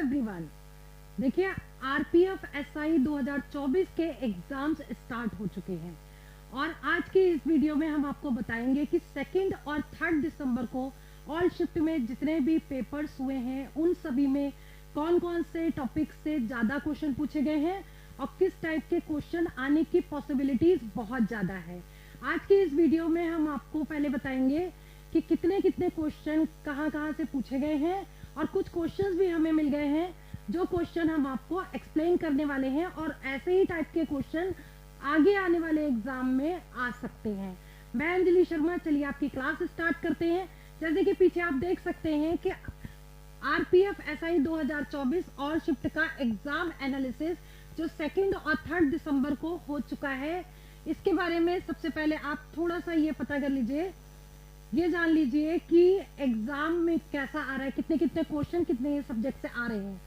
Everyone. देखिए, RPF SI 2024 के exams start हो चुके हैं और आज की इस वीडियो में हम आपको बताएंगे कि 2 और 3 दिसंबर को ऑल शिफ्ट में जितने भी पेपर्स हुए हैं उन सभी में कौन कौन से टॉपिक से ज़्यादा क्वेश्चन पूछे गए हैं और किस टाइप के क्वेश्चन आने की पॉसिबिलिटीज बहुत ज़्यादा है। आज की इस वीडियो में हम आपको पहले बताएंगे कि कितने क्वेश्चन कहाँ से पूछे गए हैं और कुछ क्वेश्चंस भी हमें मिल गए हैं जो क्वेश्चन हम आपको एक्सप्लेन करने वाले हैं और ऐसे ही टाइप के क्वेश्चन आगे आने वाले एग्जाम में आ सकते हैं। मैं अंजलि शर्मा, चलिए आपकी क्लास स्टार्ट करते हैं। जैसे कि पीछे आप देख सकते हैं कि आरपीएफ एसआई 2024 ऑल शिफ्ट का एग्जाम एनालिसिस जो 2 और 3 दिसंबर को हो चुका है, इसके बारे में सबसे पहले आप थोड़ा सा ये पता कर लीजिए, ये जान लीजिए कि एग्जाम में कैसा आ रहा है, कितने क्वेश्चन कितने सब्जेक्ट से आ रहे हैं।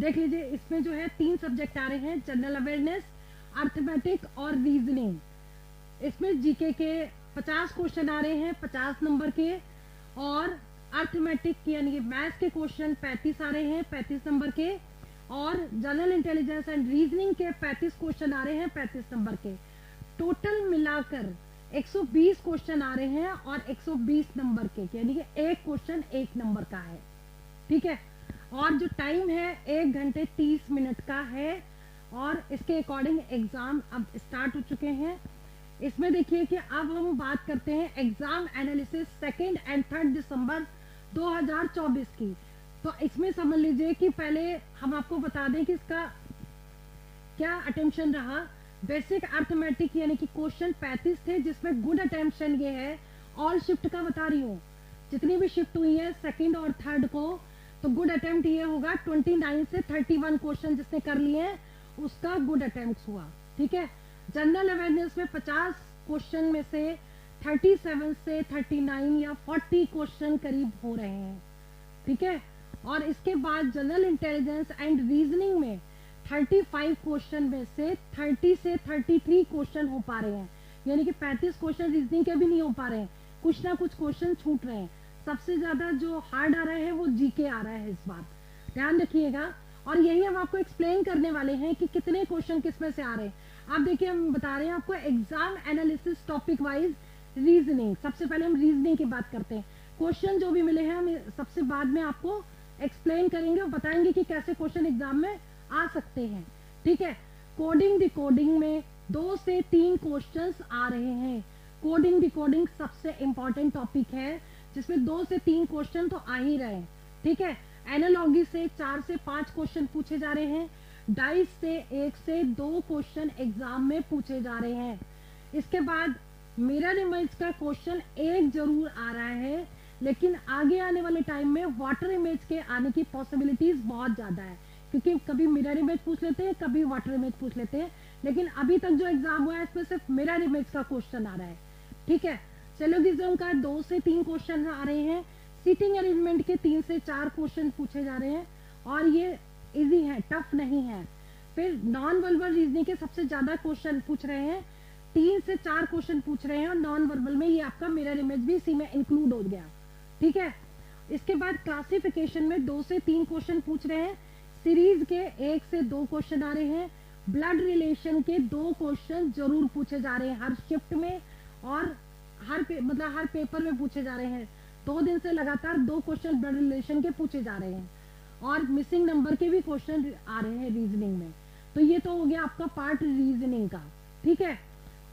देख लीजिए, इसमें जो है 3 सब्जेक्ट आ रहे हैं, जनरल अवेयरनेस, अर्थमेटिक और रीजनिंग। इसमें जीके के 50 क्वेश्चन आ रहे हैं 50 नंबर के, और अर्थमेटिक यानी कि मैथ्स के क्वेश्चन 35 आ रहे हैं 35 नंबर के, और जनरल इंटेलिजेंस एंड रीजनिंग के 35 क्वेश्चन आ रहे हैं 35 नंबर के। टोटल मिलाकर 120 क्वेश्चन आ रहे हैं और 120 नंबर के, यानी कि एक क्वेश्चन 1 नंबर का है। ठीक है, और जो टाइम है 1 घंटे 30 मिनट का है और इसके अकॉर्डिंग एग्जाम अब स्टार्ट हो चुके हैं। इसमें देखिए कि अब हम बात करते हैं एग्जाम एनालिसिस 2 एंड 3 दिसंबर 2024 की। तो इसमें समझ लीजिए कि पहले हम आपको बता दें कि इसका क्या अटेंशन रहा। बेसिक अर्थमेटिक यानी कि क्वेश्चन 35 थे, जिसमें गुड अटेंशन ये है, ऑल शिफ्ट का बता रही हूँ, जितनी भी शिफ्ट हुई है 2 और 3 को, तो गुड अटेम्प्ट ये होगा 29 से 31 क्वेश्चन जिसने कर लिए हैं उसका गुड अटेम्प्ट हुआ। ठीक है, जनरल अवेयरनेस में 50 क्वेश्चन में से 37 से 39 या 40 क्वेश्चन करीब हो रहे हैं। ठीक है, और इसके बाद जनरल इंटेलिजेंस एंड रीजनिंग में 35 क्वेश्चन में से 30 से 33 क्वेश्चन हो पा रहे हैं, यानी कि 35 क्वेश्चन रीजनिंग के भी नहीं हो पा रहे हैं, कुछ ना कुछ क्वेश्चन छूट रहे हैं। सबसे ज्यादा जो हार्ड आ रहा है वो जीके आ रहा है, इस बार ध्यान रखिएगा। और यही हम आपको एक्सप्लेन करने वाले हैं कि कितने क्वेश्चन किसमें से आ रहे हैं। आप देखिए, हम बता रहे हैं आपको exam analysis topic wise reasoning. सबसे पहले हम रीजनिंग की बात करते हैं। क्वेश्चन जो भी मिले हैं हम सबसे बाद में आपको एक्सप्लेन करेंगे और बताएंगे कि कैसे क्वेश्चन एग्जाम में आ सकते हैं। ठीक है, कोडिंग डिकोडिंग में 2 से 3 क्वेश्चंस आ रहे हैं। कोडिंग डिकोडिंग सबसे इंपॉर्टेंट टॉपिक है जिसमें 2 से 3 क्वेश्चन तो आ ही रहे हैं। ठीक है, एनालॉजी से 4 से 5 क्वेश्चन पूछे जा रहे हैं, डाइस से 1 से 2 क्वेश्चन एग्जाम में पूछे जा रहे हैं। इसके बाद मिरर इमेज का क्वेश्चन 1 जरूर आ रहा है, लेकिन आगे आने वाले टाइम में वाटर इमेज के आने की पॉसिबिलिटीज बहुत ज्यादा है, क्योंकि कभी मिरर इमेज पूछ लेते हैं, कभी वाटर इमेज पूछ लेते हैं, लेकिन अभी तक जो एग्जाम हुआ है इसमें सिर्फ मिरर इमेज का क्वेश्चन आ रहा है। ठीक है, सिलोगिज्म का 2 से 3 क्वेश्चन आ रहे हैं, सीटिंग अरेंजमेंट के 3 से 4 क्वेश्चन पूछे जा रहे हैं और ये इजी है, टफ नहीं है। फिर नॉन वर्बल रीजनिंग के सबसे ज्यादा क्वेश्चन पूछ रहे हैं, 3 से 4 क्वेश्चन पूछ रहे हैं, और नॉन वर्बल में ये आपका मिरर इमेज भी इसी में इंक्लूड हो गया। ठीक है, इसके बाद क्लासिफिकेशन में 2 से 3 क्वेश्चन पूछ रहे हैं, सीरीज के 1 से 2 क्वेश्चन आ रहे हैं, ब्लड रिलेशन के 2 क्वेश्चन जरूर पूछे जा रहे हैं हर शिफ्ट में, और हर पेपर में पूछे जा रहे हैं। 2 दिन से लगातार 2 क्वेश्चन ब्लड रिलेशन के पूछे जा रहे हैं, और मिसिंग नंबर के भी क्वेश्चन आ रहे हैं रीजनिंग में। तो ये तो हो गया आपका पार्ट रीजनिंग का। ठीक है,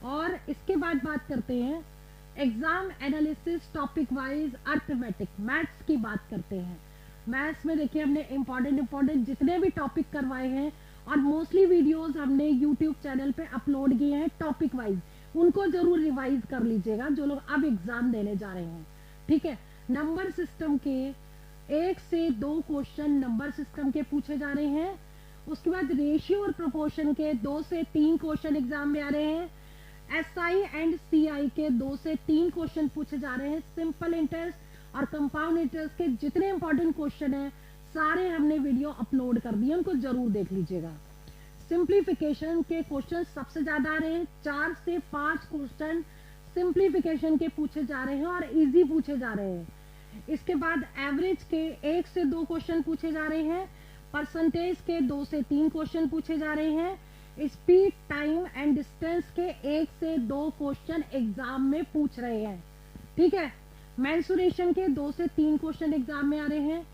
और इसके बाद बात करते हैं exam analysis topic wise arithmetic, maths की बात करते हैं। मैथ्स में देखिए, हमने इंपॉर्टेंट जितने भी टॉपिक करवाए हैं और मोस्टली वीडियोस हमने यूट्यूब चैनल पे अपलोड किए हैं टॉपिक वाइज, उनको जरूर रिवाइज कर लीजिएगा जो लोग अब एग्जाम देने जा रहे हैं। ठीक है, नंबर सिस्टम के 1 से 2 क्वेश्चन नंबर सिस्टम के पूछे जा रहे हैं। उसके बाद रेशियो और प्रोपोर्शन के 2 से 3 क्वेश्चन एग्जाम में आ रहे हैं। एसआई एंड सीआई के 2 से 3 क्वेश्चन पूछे जा रहे हैं। सिंपल इंटरेस्ट और कंपाउंड इंटरेस्ट के जितने इंपॉर्टेंट क्वेश्चन हैं सारे हमने वीडियो अपलोड कर दिए, उनको जरूर देख लीजिएगा। सिंप्लीफिकेशन के क्वेश्चन सबसे ज्यादा आ रहे हैं, 4 से 5 क्वेश्चन सिंप्लीफिकेशन के पूछे जा रहे हैं और इजी पूछे जा रहे हैं। इसके बाद एवरेज के 1 से 2 क्वेश्चन पूछे जा रहे हैं, परसेंटेज के 2 से 3 क्वेश्चन पूछे जा रहे हैं। स्पीड, टाइम एंड डिस्टेंस के 1 से 2 क्वेश्चन एग्जाम में पूछ रहे हैं। ठीक है, मेंसुरेशन के 2 से 3 क्वेश्चन एग्जाम में आ रहे हैं।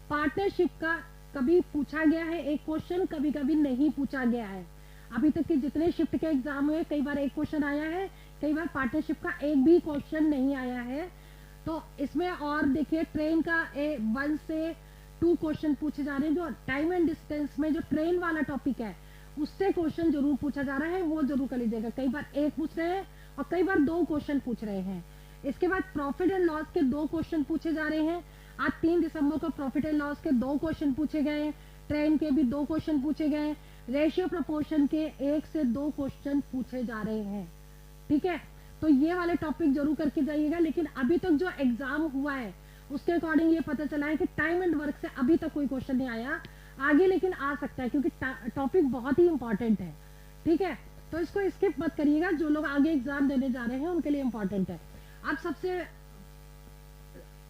पार्टनरशिप का कभी पूछा गया है एक क्वेश्चन, कभी कभी नहीं पूछा गया है। अभी तक के जितने शिफ्ट के एग्जाम हुए, कई बार एक क्वेश्चन आया है, कई बार पार्टनरशिप का एक भी क्वेश्चन नहीं आया है। तो इसमें और देखिए, ट्रेन का 1 से 2 क्वेश्चन पूछे जा रहे हैं। जो टाइम एंड डिस्टेंस में जो ट्रेन वाला टॉपिक है उससे क्वेश्चन जरूर पूछा जा रहा है, वो जरूर कर लीजिएगा। कई बार एक पूछ रहे हैं और कई बार 2 क्वेश्चन पूछ रहे हैं। इसके बाद प्रॉफिट एंड लॉस के 2 क्वेश्चन पूछे जा रहे हैं। आज 3 दिसंबर को प्रॉफिट एंड लॉस के 2 क्वेश्चन पूछे गए, ट्रेन के भी 2 क्वेश्चन पूछे गए, रेशियो प्रोपोर्शन के 1 से 2 क्वेश्चन पूछे जा रहे हैं। ठीक है, तो ये वाले टॉपिक जरूर करके जाइएगा। लेकिन अभी तक जो एग्जाम हुआ है उसके अकॉर्डिंग ये पता चला है कि टाइम एंड वर्क से अभी तक कोई क्वेश्चन नहीं आया, आगे लेकिन आ सकता है क्योंकि टॉपिक बहुत ही इंपॉर्टेंट है। ठीक है, तो इसको स्किप मत करिएगा, जो लोग आगे एग्जाम देने जा रहे हैं उनके लिए इंपॉर्टेंट है।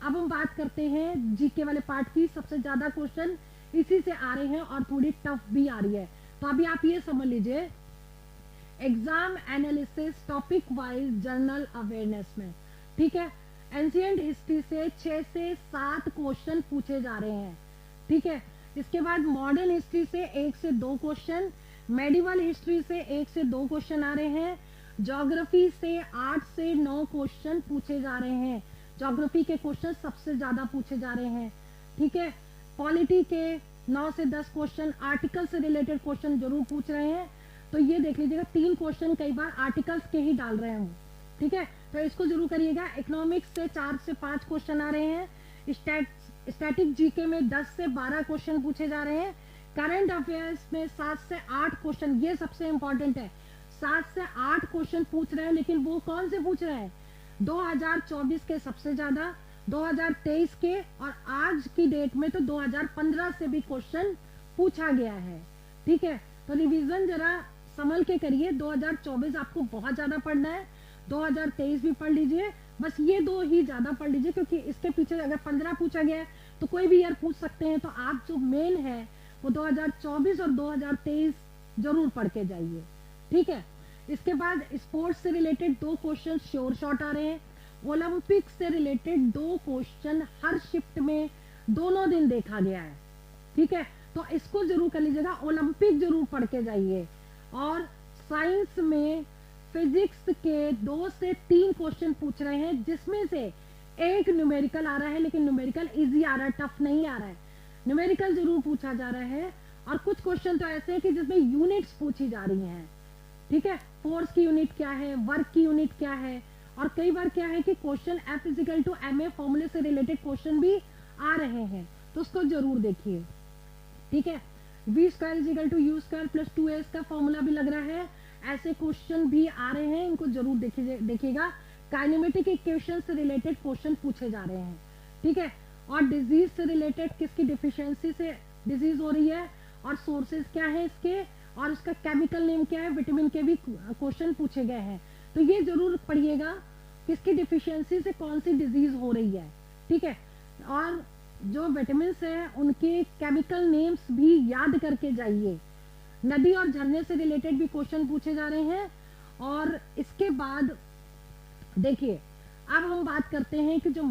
अब हम बात करते हैं जीके वाले पार्ट की। सबसे ज्यादा क्वेश्चन इसी से आ रहे हैं और थोड़ी टफ भी आ रही है। तो अभी आप ये समझ लीजिए, exam analysis topic wise journal awareness में। ठीक है, एंशिएंट हिस्ट्री से 6 से 7 क्वेश्चन पूछे जा रहे हैं। ठीक है, इसके बाद मॉडर्न हिस्ट्री से 1 से 2 क्वेश्चन, मेडिवल हिस्ट्री से 1 से 2 क्वेश्चन आ रहे हैं। ज्योग्राफी से 8 से 9 क्वेश्चन पूछे जा रहे हैं। ज्योग्राफी के क्वेश्चन सबसे ज्यादा पूछे जा रहे हैं। ठीक है, पॉलिटी के 9 से 10 क्वेश्चन, आर्टिकल से रिलेटेड क्वेश्चन जरूर पूछ रहे हैं। तो ये देख लीजिएगा, 3 क्वेश्चन कई बार आर्टिकल्स के ही डाल रहे हैं। ठीक है, तो इसको जरूर करिएगा। इकोनॉमिक्स से 4 से 5 क्वेश्चन आ रहे हैं। स्टैटिक जीके में 10 से 12 क्वेश्चन पूछे जा रहे हैं। करंट अफेयर्स में 7 से 8 क्वेश्चन, ये सबसे इंपॉर्टेंट है, 7 से 8 क्वेश्चन पूछ रहे हैं। लेकिन वो कौन से पूछ रहे हैं? 2024 के सबसे ज्यादा, 2023 के, और आज की डेट में तो 2015 से भी क्वेश्चन पूछा गया है। ठीक है, तो रिवीजन जरा संभल के करिए। 2024 आपको बहुत ज्यादा पढ़ना है, 2023 भी पढ़ लीजिए, बस ये 2 ही ज्यादा पढ़ लीजिए, क्योंकि इसके पीछे अगर 15 पूछा गया है तो कोई भी ईयर पूछ सकते हैं। तो आप जो मेन है वो 2024 और 2023 जरूर पढ़ के जाइए। ठीक है, इसके बाद स्पोर्ट्स से रिलेटेड 2 क्वेश्चन श्योर शॉट आ रहे हैं। ओलंपिक से रिलेटेड 2 क्वेश्चन हर शिफ्ट में दोनों दिन देखा गया है। ठीक है, तो इसको जरूर कर लीजिएगा, ओलंपिक जरूर पढ़ के जाइए। और साइंस में फिजिक्स के 2 से 3 क्वेश्चन पूछ रहे हैं, जिसमें से एक न्यूमेरिकल आ रहा है, लेकिन न्यूमेरिकल इजी आ रहा है, टफ नहीं आ रहा है। न्यूमेरिकल जरूर पूछा जा रहा है। और कुछ क्वेश्चन तो ऐसे हैं कि जिसमें यूनिट्स पूछी जा रही हैं। ठीक है, फोर्स की यूनिट क्या है, वर्क की यूनिट क्या है, और कई बार क्या है कि क्वेश्चन F = ma फॉर्मूले से रिलेटेड क्वेश्चन भी आ रहे हैं, तो उसको जरूर देखिए। ठीक है, V² = U² + 2s का फॉर्मूला भी लग रहा है, ऐसे क्वेश्चन भी आ रहे हैं, इनको जरूर देखिएगा। काइनेमेटिक इक्वेशन से रिलेटेड क्वेश्चन पूछे जा रहे हैं। ठीक है, और डिजीज से रिलेटेड, किसकी डिफिशियंसी से डिजीज हो रही है और सोर्सेज क्या है इसके, और उसका केमिकल नेम क्या है, विटामिन के भी क्वेश्चन पूछे गए हैं। तो ये जरूर पढ़िएगा, किसकी डिफिशियंसी से कौन सी डिजीज हो रही है। ठीक है, और जो विटामिन है उनके केमिकल नेम्स भी याद करके जाइए। नदी और झरने से रिलेटेड भी क्वेश्चन पूछे जा रहे हैं। और इसके बाद देखिए, अब हम बात करते हैं कि जो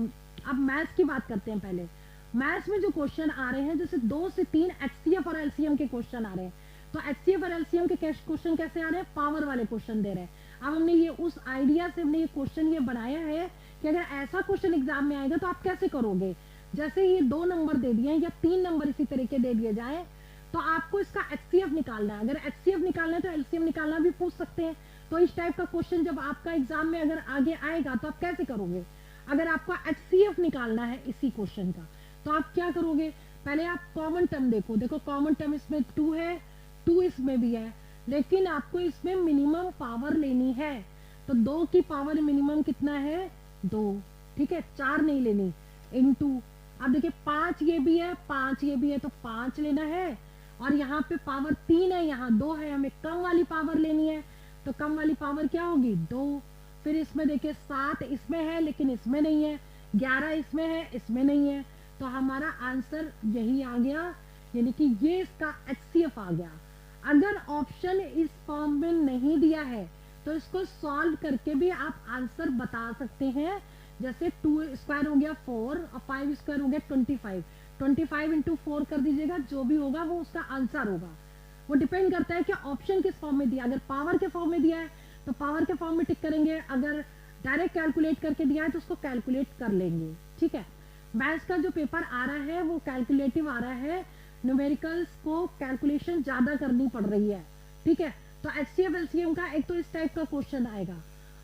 अब मैथ्स की बात करते हैं। पहले मैथ्स में जो क्वेश्चन आ रहे हैं, जैसे 2 से 3 HCF और LCM के क्वेश्चन आ रहे हैं। तो HCF और LCM के क्वेश्चन कैसे आ रहे हैं? पावर वाले क्वेश्चन दे रहे हैं। अब हमने ये उस आइडिया से हमने ये क्वेश्चन ये बनाया है कि अगर ऐसा क्वेश्चन एग्जाम में आएगा तो आप कैसे करोगे। जैसे ये 2 नंबर दे दिए या 3 नंबर इसी तरीके दे दिए जाए, तो आपको इसका HCF निकालना है। अगर HCF निकालना है तो LCM निकालना भी पूछ सकते हैं। तो इस टाइप का क्वेश्चन जब आपका एग्जाम में अगर आगे आएगा तो आप कैसे करोगे? अगर आपको HCF निकालना है इसी क्वेश्चन का, तो आप क्या करोगे? पहले आप कॉमन टर्म देखो कॉमन टर्म इसमें 2 है, 2 इसमें भी है, लेकिन आपको इसमें मिनिमम पावर लेनी है। तो 2 की पावर मिनिमम कितना है? 2। ठीक है, 4 नहीं लेनी, इनटू। अब देखिए 5 ये भी है, 5 ये भी है, तो 5 लेना है। और यहाँ पे पावर 3 है, यहाँ 2 है, हमें कम वाली पावर लेनी है। तो कम वाली पावर क्या होगी? 2। फिर इसमें देखिए 7 इसमें है लेकिन इसमें नहीं है, 11 इसमें है, इसमें नहीं है। तो हमारा आंसर यही आ गया यानी कि ये इसका HCF आ गया। अगर ऑप्शन इस फॉर्म में नहीं दिया है तो इसको सॉल्व करके भी आप आंसर बता सकते हैं। जैसे 2 स्क्वायर हो गया 4 और 5 स्क्वायर हो गया 25, 25 इंटू 4 कर दीजिएगा, जो भी होगा वो उसका आंसर होगा। वो डिपेंड करता है कि ऑप्शन किस फॉर्म में दिया। अगर पावर के फॉर्म में दिया है तो पावर के फॉर्म में टिक करेंगे, अगर डायरेक्ट कैलकुलेट करके दिया है तो उसको कैलकुलेट कर लेंगे। ठीक है, मैथ्स का जो पेपर आ रहा है वो कैलकुलेटिव आ रहा है, न्यूमेरिकल्स को कैलकुलेशन ज्यादा करनी पड़ रही है। ठीक है, तो HCF LCM का एक तो इस टाइप का क्वेश्चन आएगा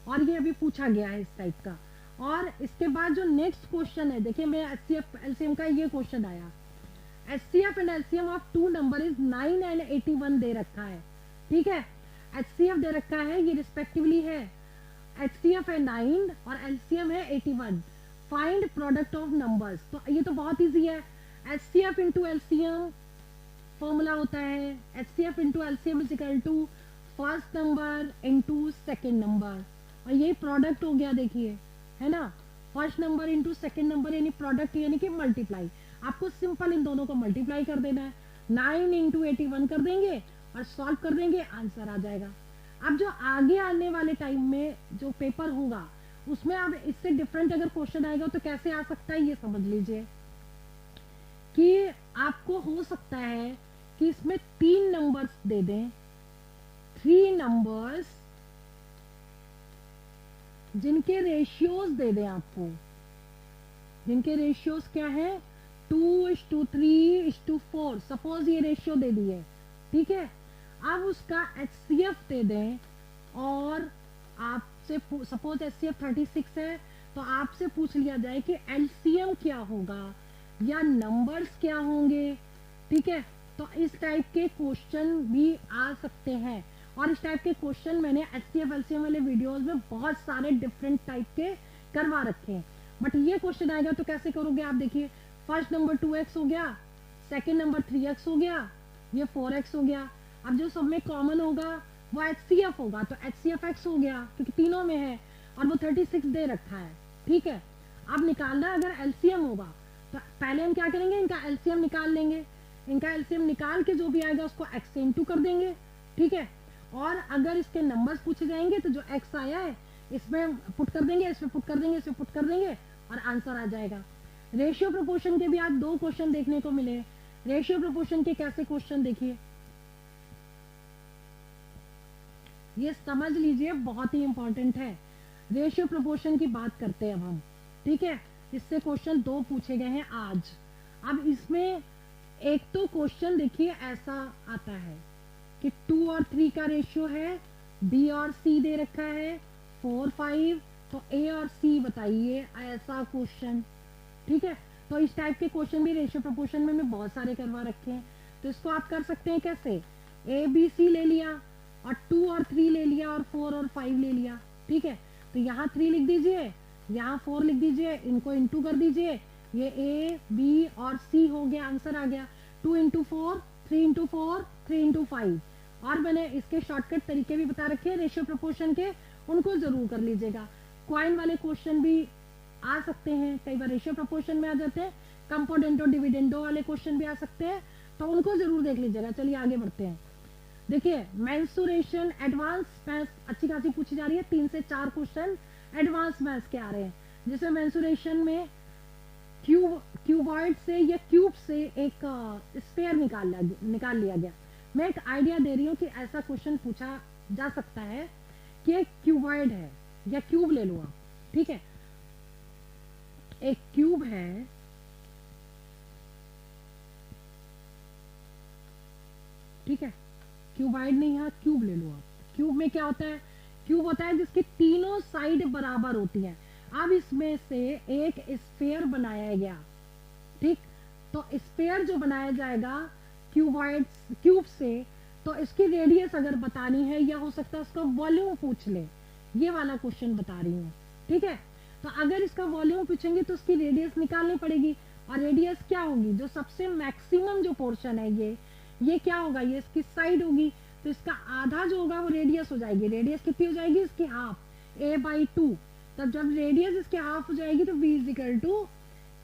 और ये अभी पूछा गया है इस टाइप का। और इसके बाद जो नेक्स्ट क्वेश्चन है, देखिए मेरा HCF LCM का ये क्वेश्चन आया, HCF and LCM of two number is 9 and 81 दे रखा है। ठीक है, HCF दे रखा है, ये रिस्पेक्टिवली है, HCF है 9 और LCM है 81। फाइंड प्रोडक्ट ऑफ नंबर्स, तो ये तो बहुत इजी है। HCF इंटू LCM फॉर्मूला होता है HCF into LCM is equal to first number into second number, और ये प्रोडक्ट हो गया, देखिए है ना, first number into second number यानी प्रोडक्ट यानी कि मल्टीप्लाई। आपको सिंपल इन दोनों को मल्टीप्लाई कर देना है, 9 इंटू 81 कर देंगे और सॉल्व कर देंगे, आंसर आ जाएगा। अब जो आगे आने वाले टाइम में जो पेपर होगा उसमें अब इससे डिफरेंट अगर क्वेश्चन आएगा तो कैसे आ सकता है ये समझ लीजिए कि आपको हो सकता है कि इसमें 3 नंबर्स दे दें, 3 नंबर्स जिनके रेशियोज दे दें आपको, जिनके रेशियोज क्या है 2:3:4, सपोज ये रेशियो दे दिए। ठीक है, अब उसका HCF दे दें और आपसे सपोज HCF 36 है तो आपसे पूछ लिया जाए कि LCM क्या होगा या नंबर्स क्या होंगे। ठीक है, तो इस टाइप के क्वेश्चन भी आ सकते हैं और इस टाइप के क्वेश्चन मैंने HCF LCM वाले वीडियोस में बहुत सारे डिफरेंट टाइप के करवा रखे हैं। बट ये क्वेश्चन आएगा तो कैसे करोगे आप, देखिए फर्स्ट नंबर 2x हो गया, सेकंड नंबर 3x हो गया, ये 4x हो गया। अब जो सब में कॉमन होगा वो HCF होगा, तो HCF x हो गया क्योंकि तीनों में है और वो 36 दे रखा है। ठीक है, अब निकालना अगर LCM होगा तो पहले हम क्या करेंगे, इनका LCM निकाल लेंगे, इनका LCM निकाल के जो भी आएगा उसको x से इंटू कर देंगे। ठीक है, और अगर इसके नंबर्स पूछे जाएंगे तो जो x आया है इसमें पुट कर देंगे, इसमें पुट कर देंगे, इसमें पुट कर देंगे और आंसर आ जाएगा। रेशियो प्रोपोर्शन के भी आज 2 क्वेश्चन देखने को मिले। रेशियो प्रोपोर्शन के कैसे क्वेश्चन देखिए, ये समझ लीजिए बहुत ही इंपॉर्टेंट है। रेशियो प्रोपोर्शन की बात करते हैं अब हम। ठीक है, इससे क्वेश्चन 2 पूछे गए हैं आज। अब इसमें एक तो क्वेश्चन देखिए ऐसा आता है कि 2 और 3 का रेशियो है, B और C दे रखा है 4, 5, तो A और C बताइए, ऐसा क्वेश्चन। ठीक है, तो इस टाइप के क्वेश्चन भी रेशियो प्रोपोर्शन में मैं बहुत सारे करवा रखे हैं। तो इसको आप कर सकते हैं कैसे, ABC ले लिया और 2 और 3 ले लिया और 4 और 5 ले लिया। ठीक है, तो यहाँ 3 लिख दीजिए, यहाँ 4 लिख दीजिए, इनको इंटू कर दीजिए, ये A, B और C हो गया, आंसर आ गया। 2 इंटू 4, 3 इंटू 4, 3 इंटू 5। और मैंने इसके शॉर्टकट तरीके भी बता रखे हैं रेशियो प्रोपोर्शन के, उनको जरूर कर लीजिएगा। क्वाइन वाले क्वेश्चन भी आ सकते हैं, कई बार रेशियो प्रोपोर्शन में आ जाते हैं। कंपोनेंटो डिविडेंडो वाले क्वेश्चन भी आ सकते हैं, तो उनको जरूर देख लीजिएगा। चलिए आगे बढ़ते हैं। देखिए मेंसुरेशन एडवांस मैथ्स अच्छी खासी पूछी जा रही है, 3 से 4 क्वेश्चन एडवांस मैथ्स के आ रहे हैं, जिसमें मेंसुरेशन में क्यूबॉइड से या क्यूब से एक स्फीयर निकाल लिया गया। मैं एक आइडिया दे रही हूँ कि ऐसा क्वेश्चन पूछा जा सकता है कि एक क्यूबॉइड है या क्यूब ले लो आप। ठीक है, एक क्यूब है, ठीक है, क्यूबॉइड नहीं, यहाँ क्यूब ले लो आप। क्यूब में क्या होता है, क्यूब होता है जिसकी तीनों साइड बराबर होती है। अब इसमें से एक स्फीयर बनाया गया। ठीक, तो स्फीयर जो बनाया जाएगा क्यूब से, तो इसकी रेडियस अगर बतानी है या हो सकता है उसका वॉल्यूम पूछ ले, ये वाला क्वेश्चन बता रही हूँ। ठीक है, तो अगर इसका वॉल्यूम पूछेंगे तो उसकी रेडियस निकालनी पड़ेगी, और रेडियस क्या होगी, जो सबसे मैक्सिमम जो पोर्शन है ये क्या होगा, ये इसकी साइड होगी, तो इसका आधा जो होगा वो रेडियस हो जाएगी। रेडियस कितनी हो जाएगी, इसकी हाफ, a/2। तब जब रेडियस इसके हाफ हो जाएगी तो v =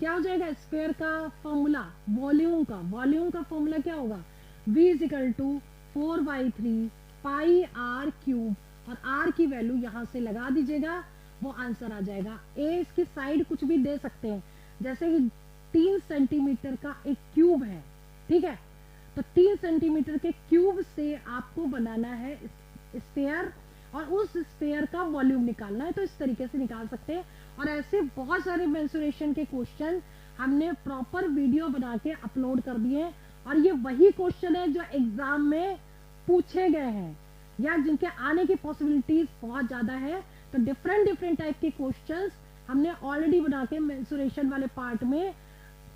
क्या हो जाएगा, स्क्वायर का फॉर्मूला वॉल्यूम का फॉर्मूला क्या होगा, v is equal to 4/3 pi R cube, और आर की वैल्यू यहां से लगा दीजिएगा, वो आंसर आ जाएगा। ए इसकी साइड कुछ भी दे सकते हैं, जैसे कि 3 सेंटीमीटर का एक क्यूब है, ठीक है, तो 3 सेंटीमीटर के क्यूब से आपको बनाना है स्फीयर, और उस स्फीयर का वॉल्यूम निकालना है, तो इस तरीके से निकाल सकते हैं। और ऐसे बहुत सारे मेंसुरेशन के क्वेश्चन हमने प्रॉपर वीडियो बना के अपलोड कर दिए, और ये वही क्वेश्चन है जो एग्जाम में पूछे गए हैं या जिनके आने की पॉसिबिलिटीज बहुत ज्यादा है। तो डिफरेंट टाइप के क्वेश्चंस हमने ऑलरेडी बना के मेंसुरेशन वाले पार्ट में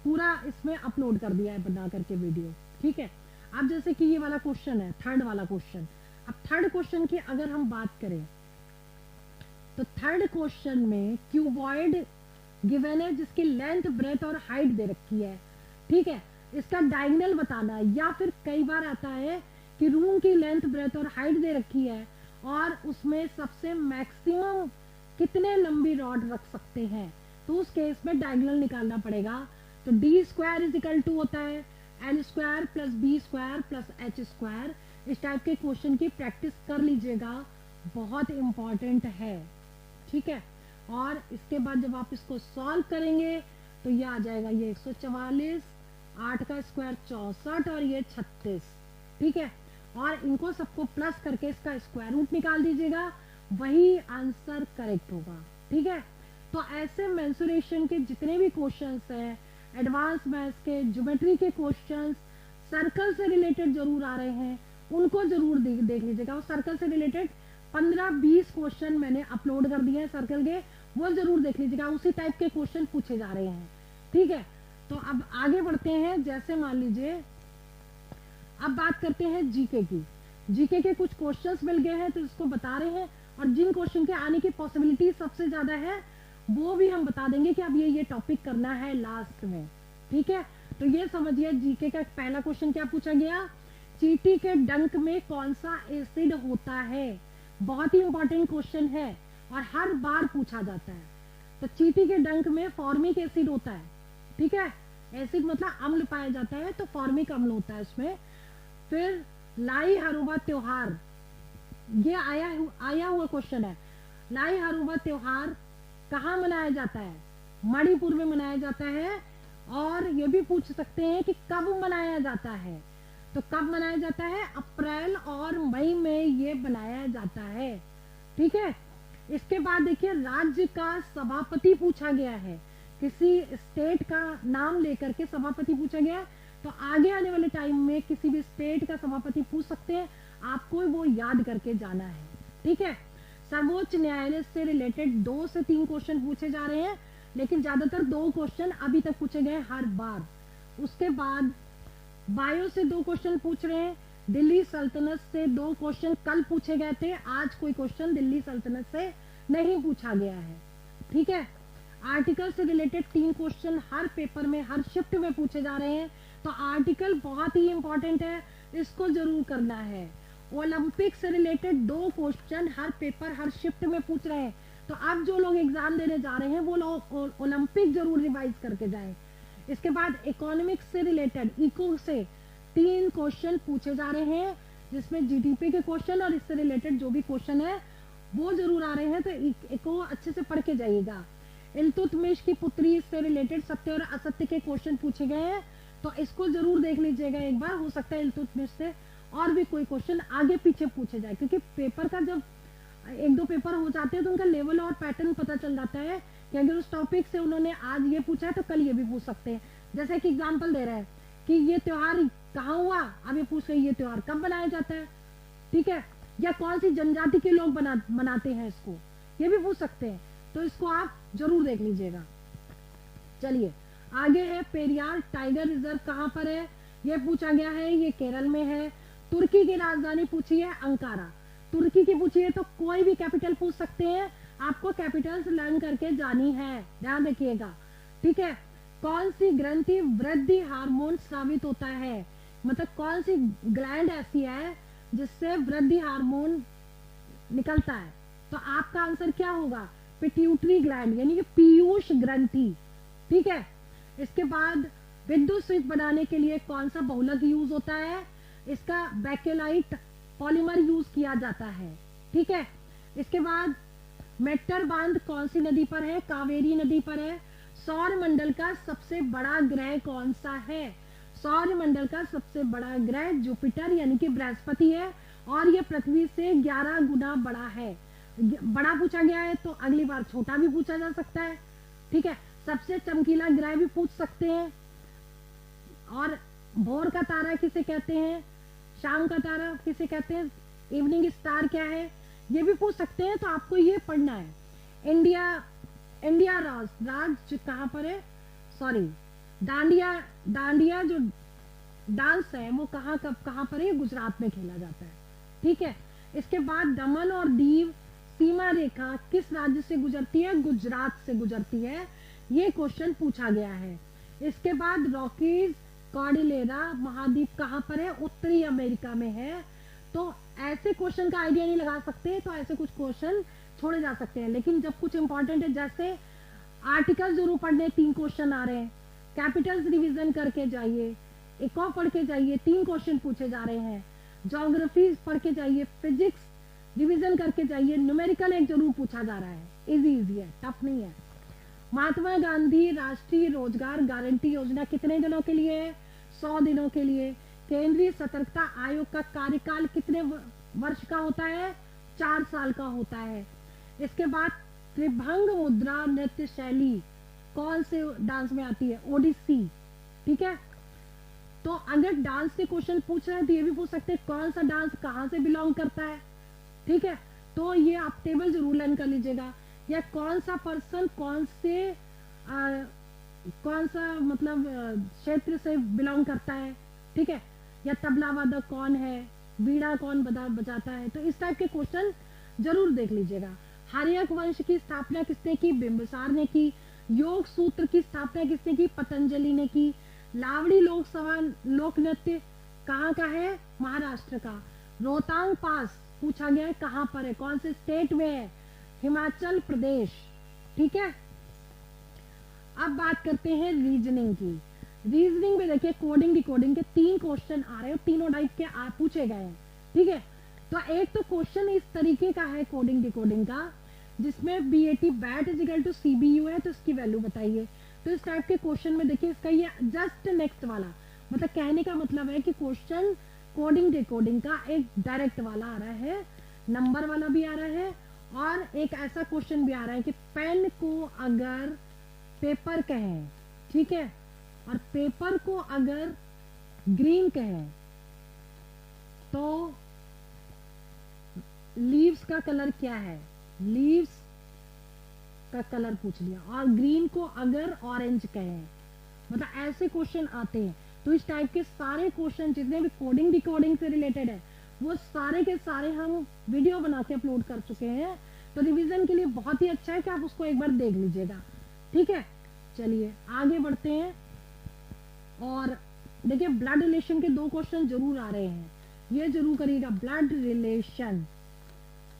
पूरा इसमें अपलोड कर दिया है बना करके वीडियो, ठीक है। अब जैसे कि ये वाला क्वेश्चन है, थर्ड वाला क्वेश्चन। अब थर्ड क्वेश्चन की अगर हम बात करें तो थर्ड क्वेश्चन में क्यूबॉइड गिवन है जिसकी लेंथ ब्रेथ और हाइट दे रखी है, ठीक है, इसका डायगोनल बताना है। या फिर कई बार आता है कि रूम की लेंथ ब्रेथ और हाइट दे रखी है और उसमें सबसे मैक्सिमम कितने लंबी रॉड रख सकते हैं, तो उस केस में डायगोनल निकालना पड़ेगा। तो D square is equal to होता है L square plus B square plus H square. इस टाइप के क्वेश्चन की प्रैक्टिस कर लीजिएगा, बहुत इंपॉर्टेंट है, ठीक है। और इसके बाद जब आप इसको सॉल्व करेंगे तो ये आ जाएगा, ये 144, 8 का स्क्वायर 64 और ये 36, ठीक है। और इनको सबको प्लस करके इसका स्क्वायर रूट निकाल दीजिएगा, वही आंसर करेक्ट होगा, ठीक है। तो ऐसे मेंसुरेशन के जितने भी क्वेश्चंस हैं, एडवांस मैथ्स के, ज्योमेट्री के क्वेश्चंस, सर्कल से रिलेटेड जरूर आ रहे हैं, उनको जरूर देख लीजिएगा। और सर्कल से रिलेटेड 15-20 क्वेश्चन मैंने अपलोड कर दिए हैं सर्कल के, वो जरूर देख लीजिएगा, उसी टाइप के क्वेश्चन पूछे जा रहे हैं, ठीक है। तो अब आगे बढ़ते हैं। जैसे मान लीजिए अब बात करते हैं जीके की। जीके के कुछ क्वेश्चंस मिल गए हैं तो इसको बता रहे हैं, और जिन क्वेश्चन के आने की पॉसिबिलिटी सबसे ज्यादा है वो भी हम बता देंगे कि अब ये टॉपिक करना है लास्ट में, ठीक है। तो ये समझिए जीके का पहला क्वेश्चन क्या पूछा गया, चींटी के डंक में कौन सा एसिड होता है। बहुत ही इंपॉर्टेंट क्वेश्चन है और हर बार पूछा जाता है। तो चींटी के डंक में फॉर्मिक एसिड होता है, ठीक है, एसिड मतलब अम्ल पाया जाता है, तो फॉर्मिक अम्ल होता है इसमें। फिर लाई हरुबा त्योहार, ये आया हुआ क्वेश्चन है। लाई हरुबा त्योहार कहाँ मनाया जाता है, मणिपुर में मनाया जाता है। और ये भी पूछ सकते हैं कि कब मनाया जाता है, तो कब मनाया जाता है, अप्रैल और मई में ये मनाया जाता है, ठीक है। इसके बाद देखिए राज्य का सभापति पूछा गया है, किसी स्टेट का नाम लेकर के सभापति पूछा गया है। तो आगे आने वाले टाइम में किसी भी स्टेट का सभापति पूछ सकते हैं, आपको वो याद करके जाना है, ठीक है। सर्वोच्च न्यायालय से रिलेटेड 2 से 3 क्वेश्चन पूछे जा रहे हैं, लेकिन ज्यादातर 2 क्वेश्चन अभी तक पूछे गए हर बार। उसके बाद बायो से 2 क्वेश्चन पूछ रहे हैं, दिल्ली सल्तनत से 2 क्वेश्चन कल पूछे गए थे, आज कोई क्वेश्चन दिल्ली सल्तनत से नहीं पूछा गया है, ठीक है। आर्टिकल से रिलेटेड 3 क्वेश्चन हर पेपर में, हर शिफ्ट में पूछे जा रहे हैं, तो आर्टिकल बहुत ही इंपॉर्टेंट है, इसको जरूर करना है। ओलंपिक से रिलेटेड 2 क्वेश्चन हर पेपर, हर शिफ्ट में पूछ रहे हैं, तो अब जो लोग एग्जाम देने जा रहे हैं वो लोग ओलंपिक जरूर रिवाइज करके जाएं। इसके बाद इकोनॉमिक्स से रिलेटेड इको से 3 क्वेश्चन पूछे जा रहे हैं, जिसमें जीडीपी के क्वेश्चन और इससे रिलेटेड जो भी क्वेश्चन है वो जरूर आ रहे हैं, तो इको अच्छे से पढ़ के जाइएगा। इल्तुतमिश की पुत्री से रिलेटेड सत्य और असत्य के क्वेश्चन पूछे गए हैं, तो इसको जरूर देख लीजिएगा एक बार, हो सकता है इल्तुतमिश से और भी कोई क्वेश्चन आगे पीछे पूछे जाए, क्योंकि पेपर का जब 1-2 पेपर हो जाते हैं तो उनका लेवल और पैटर्न पता चल जाता है कि अगर उस टॉपिक से उन्होंने आज ये पूछा है तो कल ये भी पूछ सकते हैं। जैसे कि एग्जाम्पल दे रहे हैं कि ये त्योहार कहाँ हुआ, अब ये पूछ रहे ये त्योहार कब मनाया जाता है, ठीक है, या कौन सी जनजाति के लोग मनाते हैं इसको, ये भी पूछ सकते हैं, तो इसको आप जरूर देख लीजिएगा। चलिए आगे है, पेरियार टाइगर रिजर्व कहाँ पर है, ये पूछा गया है, ये केरल में है। तुर्की की राजधानी पूछी है अंकारा, तुर्की की पूछी है, तो कोई भी कैपिटल पूछ सकते हैं, आपको कैपिटल्स लर्न करके जानी है, ध्यान रखिएगा, ठीक है। कौन सी ग्रंथि वृद्धि हार्मोन स्रावित होता है, मतलब कौन सी ग्लैंड ऐसी है जिससे वृद्धि हार्मोन निकलता है, तो आपका आंसर क्या होगा, पिट्यूटरी ग्लैंड यानी कि पीयूष ग्रंथि, ठीक है। इसके बाद विद्युत स्विच बनाने के लिए कौन सा बहुलक यूज होता है, इसका बैकेलाइट पॉलीमर यूज किया जाता है। ठीक है, इसके बाद मेट्टर बांध कौन सी नदी पर है, कावेरी नदी पर है। सौर मंडल का सबसे बड़ा ग्रह कौन सा है, सौर मंडल का सबसे बड़ा ग्रह जुपिटर यानी कि बृहस्पति है और यह पृथ्वी से 11 गुना बड़ा है। बड़ा पूछा गया है तो अगली बार छोटा भी पूछा जा सकता है। ठीक है, सबसे चमकीला ग्रह भी पूछ सकते हैं। और भोर का तारा किसे कहते हैं, शाम का तारा किसे कहते हैं, इवनिंग स्टार क्या है, ये भी पूछ सकते हैं। तो आपको ये पढ़ना है। इंडिया राज कहाँ पर है, सॉरी डांडिया जो डांस है वो कहाँ पर है, गुजरात में खेला जाता है। ठीक है, इसके बाद दमन और दीव सीमा रेखा किस राज्य से गुजरती है, गुजरात से गुजरती है। ये क्वेश्चन पूछा गया है। इसके बाद रॉकीज कॉर्डिलेरा महाद्वीप कहाँ पर है, उत्तरी अमेरिका में है। तो ऐसे क्वेश्चन का आइडिया नहीं लगा सकते तो ऐसे कुछ क्वेश्चन छोड़े जा सकते हैं। लेकिन जब कुछ इंपॉर्टेंट है, जैसे आर्टिकल जरूर पढ़ने, 3 क्वेश्चन आ रहे हैं, कैपिटल्स रिवीजन करके जाइए, एक और पढ़ के जाइए, 3 क्वेश्चन पूछे जा रहे हैं। ज्योग्राफी पढ़ के जाइए, फिजिक्स रिवीजन करके जाइए, न्यूमेरिकल एक जरूर पूछा जा रहा है, इजी है, टफ नहीं है। महात्मा गांधी राष्ट्रीय रोजगार गारंटी योजना कितने दिनों के लिए है, 100 दिनों के लिए। केंद्रीय सतर्कता आयोग का कार्यकाल कितने वर्ष का होता है, 4 साल का होता है। इसके बाद त्रिभंग मुद्रा नृत्य शैली कौन से डांस में आती है, ओडिसी। ठीक है, तो अगर डांस के क्वेश्चन पूछ रहे हैं तो ये भी पूछ सकते हैं कौन सा डांस कहाँ से बिलोंग करता है। ठीक है, तो ये आप टेबल जरूर लर्न कर लीजिएगा। या कौन सा पर्सन कौन सा मतलब क्षेत्र से बिलोंग करता है। ठीक है, या तबला वादक कौन है, वीणा कौन बजाता है। तो इस टाइप के क्वेश्चन जरूर देख लीजिएगा। हर्यक वंश की स्थापना किसने की, बिंबिसार ने की। योग सूत्र की स्थापना किसने की, पतंजलि ने की। लावड़ी लोक नृत्य कहाँ का है, महाराष्ट्र का। रोहतांग पास पूछा गया है कहाँ पर है, कौन से स्टेट में है, हिमाचल प्रदेश। ठीक है, अब बात करते हैं रीजनिंग की। रीजनिंग में देखिए कोडिंग डिकोडिंग के 3 क्वेश्चन आ रहे हैं, तीनों टाइप के पूछे गए हैं। ठीक है, तो एक तो क्वेश्चन इस तरीके का है कोडिंग डिकोडिंग का, जिसमें BAT bat is equal to CBU है, तो इसकी वैल्यू बताइए। तो इस टाइप के क्वेश्चन में देखिए इसका ये जस्ट नेक्स्ट वाला, मतलब कहने का मतलब है कि क्वेश्चन कोडिंग डिकोडिंग का एक डायरेक्ट वाला आ रहा है, नंबर वाला भी आ रहा है, और एक ऐसा क्वेश्चन भी आ रहा है कि पेन को अगर पेपर कहें, ठीक है, और पेपर को अगर ग्रीन कहें तो लीव्स का कलर क्या है, लीव्स का कलर पूछ लिया। और ग्रीन को अगर ऑरेंज कहें, मतलब ऐसे क्वेश्चन आते हैं। तो इस टाइप के सारे क्वेश्चन जितने भी कोडिंग डिकोडिंग से रिलेटेड है वो सारे के सारे हम वीडियो बना के अपलोड कर चुके हैं। तो रिवीजन के लिए बहुत ही अच्छा है कि आप उसको एक बार देख लीजिएगा। ठीक है, चलिए आगे बढ़ते हैं। और देखिए ब्लड रिलेशन के 2 क्वेश्चन जरूर आ रहे हैं, ये जरूर करिएगा, ब्लड रिलेशन।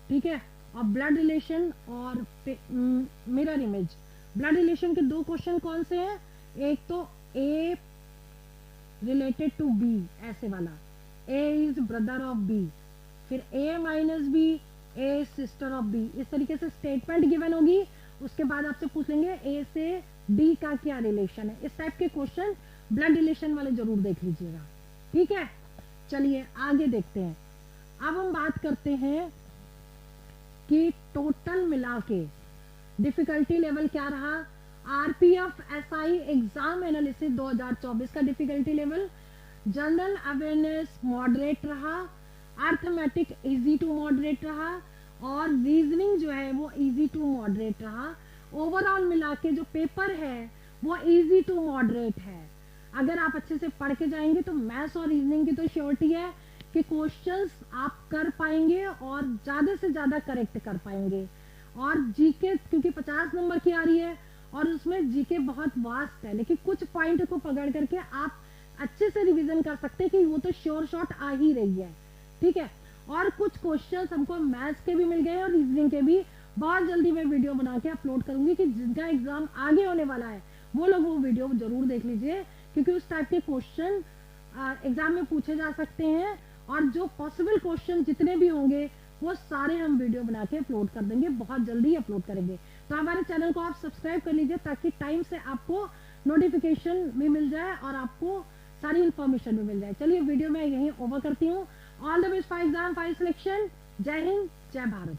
ठीक है, और ब्लड रिलेशन और मिरर इमेज। ब्लड रिलेशन के 2 क्वेश्चन कौन से हैं, एक तो A रिलेटेड टू B, ऐसे वाला, A is brother of B, फिर A minus B, A sister of B। इस तरीके से स्टेटमेंट गिवन होगी, उसके बाद आपसे पूछ लेंगे A से D का क्या रिलेशन है। इस टाइप के क्वेश्चन ब्लड रिलेशन वाले जरूर देख लीजिएगा। ठीक है, चलिए आगे देखते हैं। अब हम बात करते हैं कि टोटल मिला के डिफिकल्टी लेवल क्या रहा। RPF SI एग्जाम एनालिसिस 2024 का difficulty level general awareness moderate रहा, अर्थमेटिक इजी टू मॉडरेट रहा, और रीजनिंग जो है वो इजी टू मॉडरेट रहा। ओवरऑल मिला के जो पेपर है वो इजी टू मॉडरेट है। अगर आप अच्छे से पढ़ के जाएंगे तो मैथ्स और रीजनिंग की तो श्योरिटी है कि क्वेश्चंस आप कर पाएंगे और ज्यादा से ज्यादा करेक्ट कर पाएंगे। और जीके क्योंकि 50 नंबर की आ रही है और उसमें जीके बहुत वास्ट है, लेकिन कुछ पॉइंट को पकड़ करके आप अच्छे से रिवीजन कर सकते हैं कि वो तो श्योर शॉट आ ही रही है। ठीक है, और कुछ क्वेश्चंस हमको मैथ्स के भी मिल गए और रीजनिंग के भी। बहुत जल्दी मैं वीडियो बना के अपलोड करूंगी कि जिनका एग्जाम आगे होने वाला है वो लोग वो वीडियो जरूर देख लीजिए, क्योंकि उस टाइप के क्वेश्चन एग्जाम में पूछे जा सकते हैं। और जो पॉसिबल क्वेश्चन जितने भी होंगे वो सारे हम वीडियो बना के अपलोड कर देंगे, बहुत जल्दी अपलोड करेंगे। तो हमारे चैनल को आप सब्सक्राइब कर लीजिए, ताकि टाइम से आपको नोटिफिकेशन भी मिल जाए और आपको सारी इंफॉर्मेशन भी मिल जाए। चलिए वीडियो मैं यहीं ओवर करती हूँ। All the best for exam, for selection. जय हिंद, जय भारत।